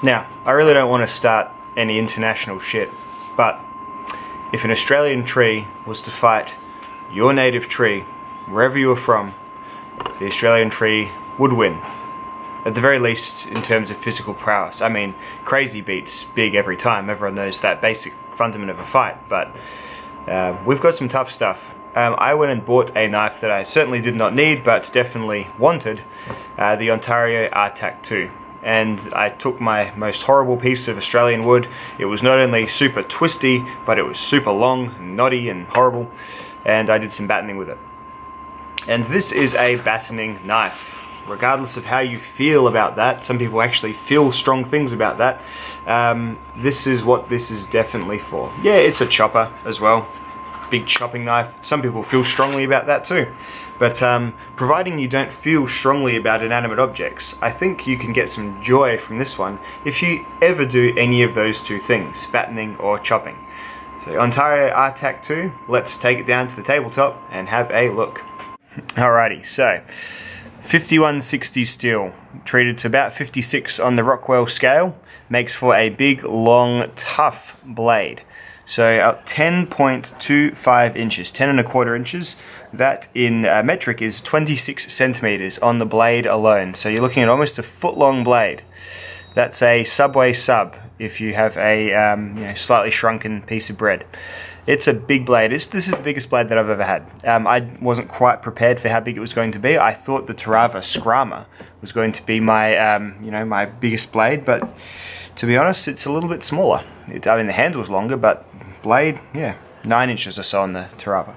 Now, I really don't want to start any international shit, but if an Australian tree was to fight your native tree, wherever you were from, the Australian tree would win. At the very least, in terms of physical prowess. I mean, crazy beats big every time. Everyone knows that basic fundament of a fight, but we've got some tough stuff. I went and bought a knife that I certainly did not need, but definitely wanted, the Ontario RTAK 2. And I took my most horrible piece of Australian wood. It was not only super twisty, but it was super long, and knotty, and horrible, and I did some battening with it. And this is a battening knife. Regardless of how you feel about that, some people actually feel strong things about that, this is what this is definitely for. Yeah, it's a chopper as well. Big chopping knife. Some people feel strongly about that too. But providing you don't feel strongly about inanimate objects, I think you can get some joy from this one if you ever do any of those two things, battening or chopping. So Ontario RTAK 2, let's take it down to the tabletop and have a look. Alrighty, so 5160 steel, treated to about 56 on the Rockwell scale, makes for a big, long, tough blade. So 10.25 inches, 10¼ inches, that in metric is 26 centimeters on the blade alone. So you're looking at almost a foot-long blade. That's a Subway sub if you have a slightly shrunken piece of bread. It's a big blade. This is the biggest blade that I've ever had. I wasn't quite prepared for how big it was going to be. I thought the Tarava Scrama was going to be my, my biggest blade, but to be honest, it's a little bit smaller. I mean, the handle's longer, but blade, yeah, 9 inches or so on the Tarava.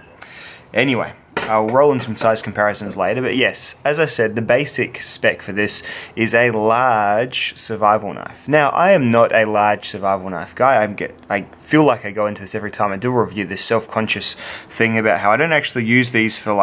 Anyway, I'll roll in some size comparisons later, but yes, as I said, the basic spec for this is a large survival knife. Now, I am not a large survival knife guy. I feel like I go into this every time I do a review, this self-conscious thing about how I don't actually use these for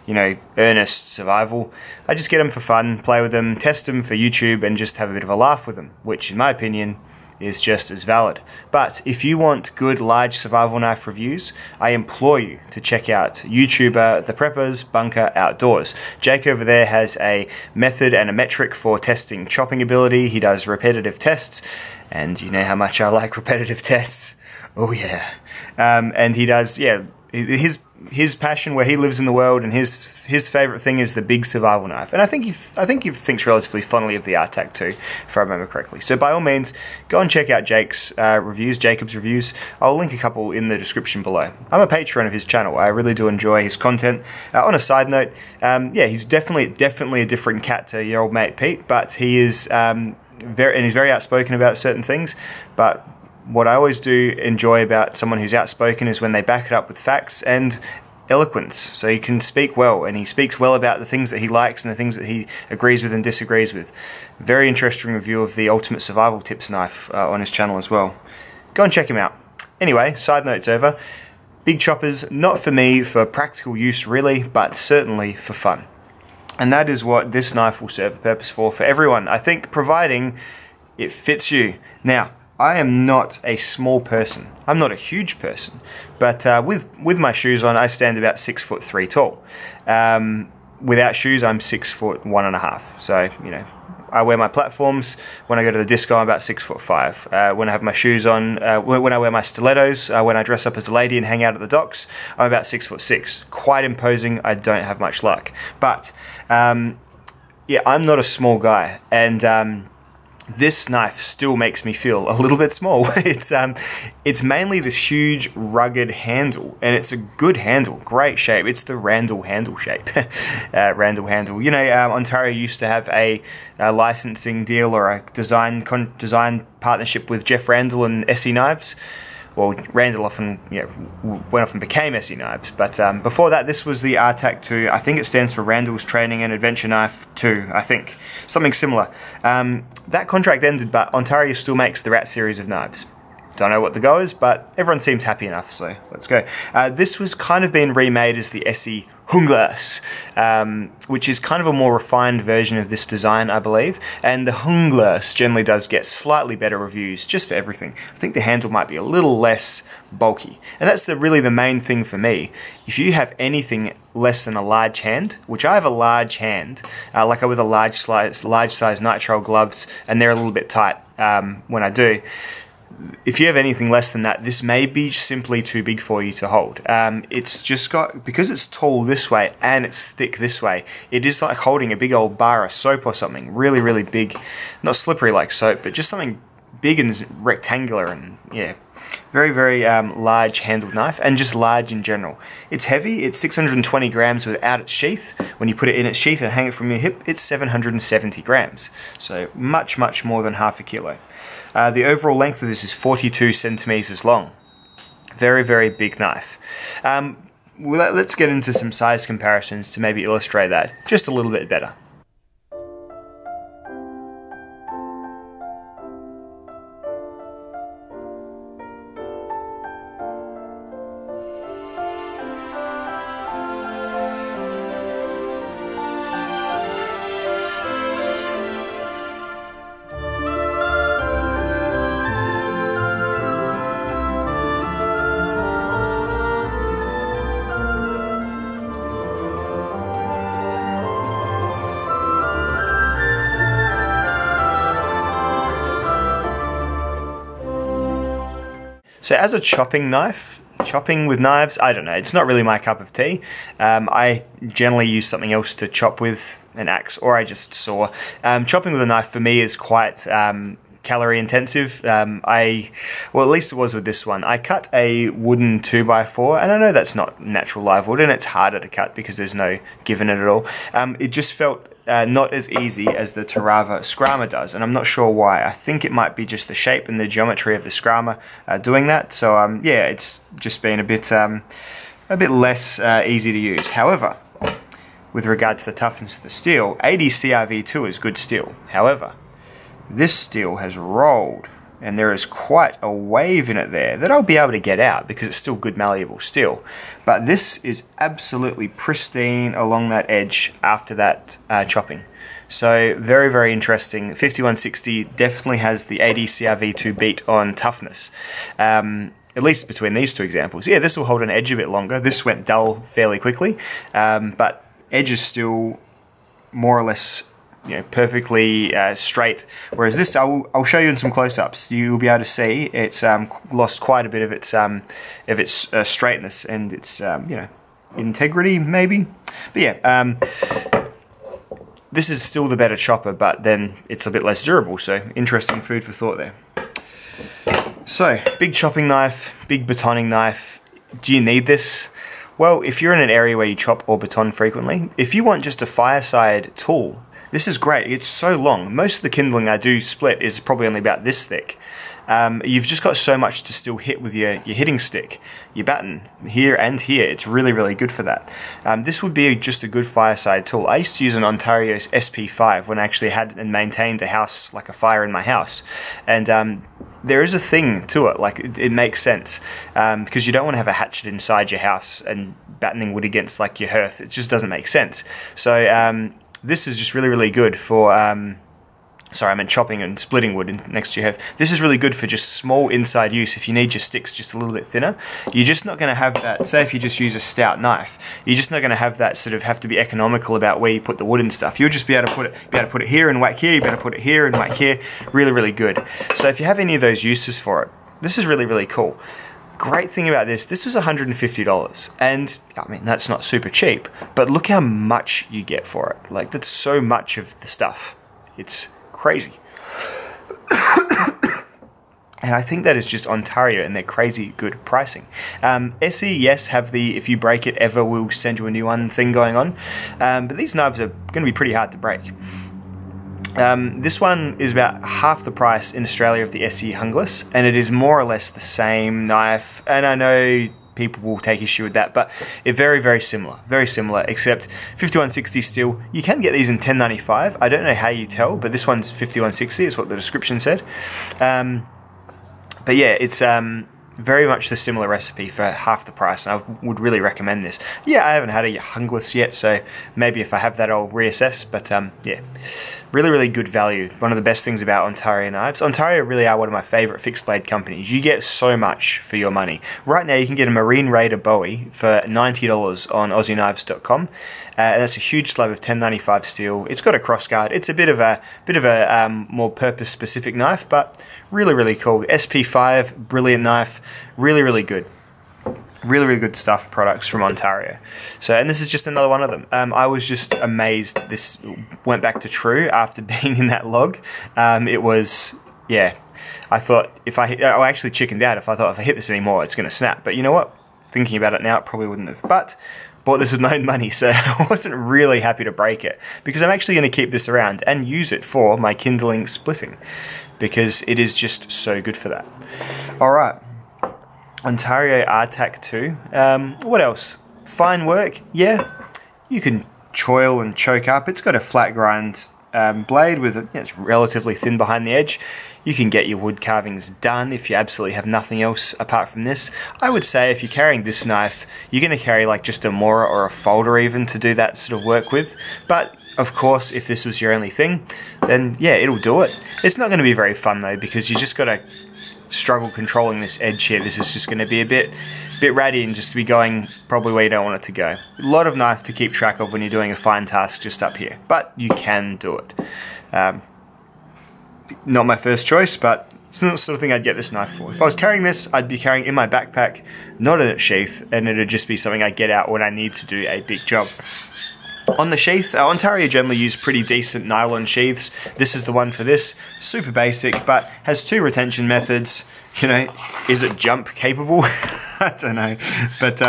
earnest survival. I just get them for fun, play with them, test them for YouTube, and just have a bit of a laugh with them, which in my opinion is just as valid. But if you want good large survival knife reviews, I implore you to check out YouTuber The Prepper's Bunker Outdoors. Jake over there has a method and a metric for testing chopping ability. He does repetitive tests, and you know how much I like repetitive tests. Oh yeah. And he does, yeah, his passion where he lives in the world, and his favorite thing is the big survival knife. And I think he thinks relatively fondly of the RTAK 2, if I remember correctly. So by all means, go and check out Jake's reviews, Jacob's reviews. I'll link a couple in the description below. I'm a patron of his channel. I really do enjoy his content. On a side note, yeah, he's definitely a different cat to your old mate Pete, but he is he's very outspoken about certain things. But what I always do enjoy about someone who's outspoken is when they back it up with facts and eloquence. So he can speak well, and he speaks well about the things that he likes and the things that he agrees with and disagrees with. Very interesting review of the Ultimate Survival Tips knife on his channel as well. Go and check him out. Anyway, side notes over. Big choppers, not for me for practical use really, but certainly for fun. And that is what this knife will serve a purpose for everyone, I think, providing it fits you. Now, I am not a small person. I'm not a huge person, but with my shoes on, I stand about 6'3" tall. Without shoes, I'm 6'1½". So I wear my platforms. When I go to the disco, I'm about 6'5". When I have my shoes on, when I wear my stilettos, when I dress up as a lady and hang out at the docks, I'm about 6'6". Quite imposing. I don't have much luck, but yeah, I'm not a small guy, and this knife still makes me feel a little bit small. It's mainly this huge, rugged handle, and it's a good handle, great shape. It's the Randall handle shape. Randall handle. Ontario used to have a licensing deal or a design partnership with Jeff Randall and SE Knives. Well, Randall often went off and became SE Knives, but before that, this was the RTAK 2. I think it stands for Randall's Training and Adventure Knife 2, I think. Something similar. That contract ended, but Ontario still makes the Rat series of knives. Don't know what the go is, but everyone seems happy enough, so let's go. This was kind of being remade as the SE Hunglas, which is kind of a more refined version of this design, I believe. And the Hunglas generally does get slightly better reviews just for everything. I think the handle might be a little less bulky. And that's really the main thing for me. If you have anything less than a large hand, which I have a large hand, like I with a large size nitrile gloves, and they're a little bit tight when I do. If you have anything less than that, this may be simply too big for you to hold. It's just got, because it's tall this way and it's thick this way, it is like holding a big old bar of soap or something, really, really big. Not slippery like soap, but just something big and rectangular, and yeah, very, very large handled knife, and just large in general. It's heavy, it's 620 grams without its sheath. When you put it in its sheath and hang it from your hip, it's 770 grams. So much, much more than half a kilo. The overall length of this is 42 centimeters long. Very, very big knife. Well, let's get into some size comparisons to maybe illustrate that just a little bit better. So as a chopping knife, chopping with knives, I don't know, it's not really my cup of tea. I generally use something else to chop with, an axe, or I just saw. Chopping with a knife for me is quite calorie intensive. Well, at least it was with this one. I cut a wooden 2x4, and I know that's not natural live wood, and it's harder to cut because there's no give in it at all. It just felt not as easy as the Tarava Scrama does, and I'm not sure why. I think it might be just the shape and the geometry of the Scrama doing that. So yeah, it's just been a bit less easy to use. However, with regard to the toughness of the steel, 80 CRV2 is good steel. However, this steel has rolled, and there is quite a wave in it there that I'll be able to get out because it's still good malleable steel. But this is absolutely pristine along that edge after that chopping. So very, very interesting. 5160 definitely has the 80 CRV2 beat on toughness. At least between these two examples. Yeah, this will hold an edge a bit longer. This went dull fairly quickly, but edge is still more or less, you know, perfectly straight, whereas this I'll show you in some close-ups. You'll be able to see it's lost quite a bit of its straightness and its you know, integrity maybe. But yeah, this is still the better chopper, but then it's a bit less durable. So interesting food for thought there. So big chopping knife, big batoning knife. Do you need this? Well, if you're in an area where you chop or baton frequently, if you want just a fireside tool, this is great. It's so long. Most of the kindling I do split is probably only about this thick. You've just got so much to still hit with your hitting stick, your baton, here and here. It's really, really good for that. This would be just a good fireside tool. I used to use an Ontario SP5 when I actually had and maintained a house, like a fire in my house. And there is a thing to it, like it makes sense, because you don't want to have a hatchet inside your house and battening wood against like your hearth. It just doesn't make sense. So this is just really, really good for, sorry, I meant chopping and splitting wood next to your hearth. This is really good for just small inside use. If you need your sticks just a little bit thinner, you're just not going to have that. Say if you just use a stout knife, you're just not going to have that sort of have to be economical about where you put the wood and stuff. You'll just be able to put it here and whack here. You better put it here and whack here. Really, really good. So if you have any of those uses for it, this is really, really cool. Great thing about this was $150, and I mean that's not super cheap, but look how much you get for it. Like, that's so much of the stuff. It's crazy. And I think that is just Ontario and their crazy good pricing. SE, yes, have the if you break it ever we'll send you a new one thing going on, but these knives are going to be pretty hard to break. This one is about half the price in Australia of the SE Hungless, and it is more or less the same knife, and I know people will take issue with that, but it's very, very similar, except 5160 steel. You can get these in 1095. I don't know how you tell, but this one's 5160 is what the description said. But yeah, it's very much the similar recipe for half the price, and I would really recommend this. Yeah, I haven't had a hungless yet, so maybe if I have that I'll reassess, but yeah, really good value. One of the best things about Ontario knives. Ontario really are one of my favourite fixed blade companies. You get so much for your money. Right now you can get a Marine Raider Bowie for $90 on AussieKnives.com, and that's a huge slab of 1095 steel. It's got a crossguard. It's a bit of a more purpose specific knife, but really cool. SP5, brilliant knife, really good. Really good stuff, products from Ontario. So, and this is just another one of them. I was just amazed this went back to true after being in that log. It was, yeah, I thought I actually chickened out. If I hit this anymore, it's going to snap. But you know what? Thinking about it now, it probably wouldn't have. But bought this with my own money, so I wasn't really happy to break it, because I'm actually going to keep this around and use it for my kindling splitting, because it is just so good for that. Alright, Ontario RTAK 2. What else? Fine work, yeah. You can choil and choke up. It's got a flat grind blade with it's relatively thin behind the edge. You can get your wood carvings done if you absolutely have nothing else apart from this. I would say if you're carrying this knife, you're going to carry like just a Mora or a folder even to do that sort of work with. But of course, if this was your only thing, then yeah, it'll do it. It's not going to be very fun though, because you just got to struggle controlling this edge here. This is just going to be a bit ratty and just be going probably where you don't want it to go. A lot of knife to keep track of when you're doing a fine task just up here, but you can do it. Not my first choice, but it's not the sort of thing I'd get this knife for. If I was carrying this, I'd be carrying it in my backpack, not in its sheath, and it'd just be something I'd get out when I need to do a big job. On the sheath, Ontario generally use pretty decent nylon sheaths. This is the one for this. Super basic, but has two retention methods. You know, is it jump capable? I don't know. But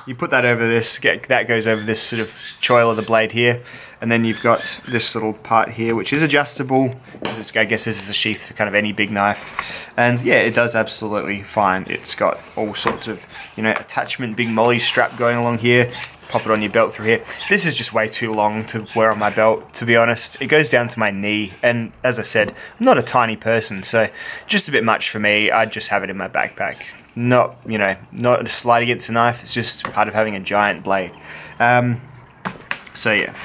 you put that over this, that goes over this sort of choil of the blade here. And then you've got this little part here, which is adjustable. I guess this is a sheath for kind of any big knife. And yeah, it does absolutely fine. It's got all sorts of, you know, attachment, big molly strap going along here. Pop it on your belt through here. This is just way too long to wear on my belt, to be honest. It goes down to my knee, and as I said, I'm not a tiny person, so just a bit much for me. I'd just have it in my backpack. Not, you know, not a slight against a knife, it's just part of having a giant blade. So yeah,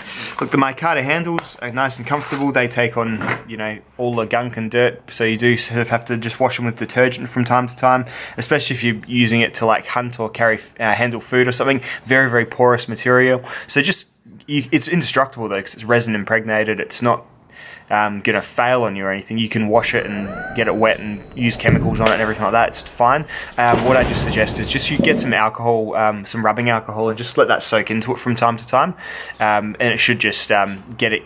look, the micarta handles are nice and comfortable. They take on, you know, all the gunk and dirt, so you do sort of have to just wash them with detergent from time to time, especially if you're using it to like hunt or carry, handle food or something. Very porous material. So just, it's indestructible though, because it's resin impregnated. It's not going to fail on you or anything. You can wash it and get it wet and use chemicals on it and everything like that. It's fine. What I just suggest is just you get some alcohol, some rubbing alcohol, and just let that soak into it from time to time, and it should just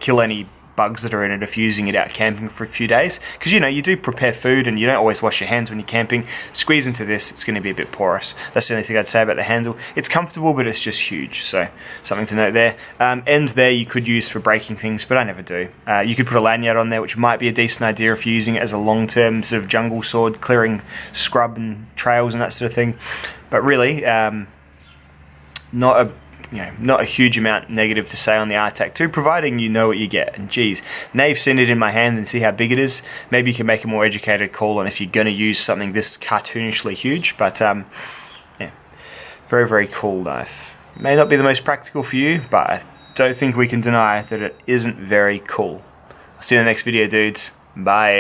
kill any bugs that are in it if you're using it out camping for a few days, because you know you do prepare food and you don't always wash your hands when you're camping. Squeeze into this, it's going to be a bit porous. That's the only thing I'd say about the handle. It's comfortable, but it's just huge, so something to note there. End there you could use for breaking things, but I never do. You could put a lanyard on there, which might be a decent idea if you're using it as a long-term sort of jungle sword, clearing scrub and trails and that sort of thing, but really not a huge amount negative to say on the RTAK 2, providing you know what you get. And geez, now you've seen it in my hand and see how big it is, maybe you can make a more educated call on if you're going to use something this cartoonishly huge. But yeah, very cool knife. May not be the most practical for you, but I don't think we can deny that it isn't very cool. I'll see you in the next video, dudes. Bye.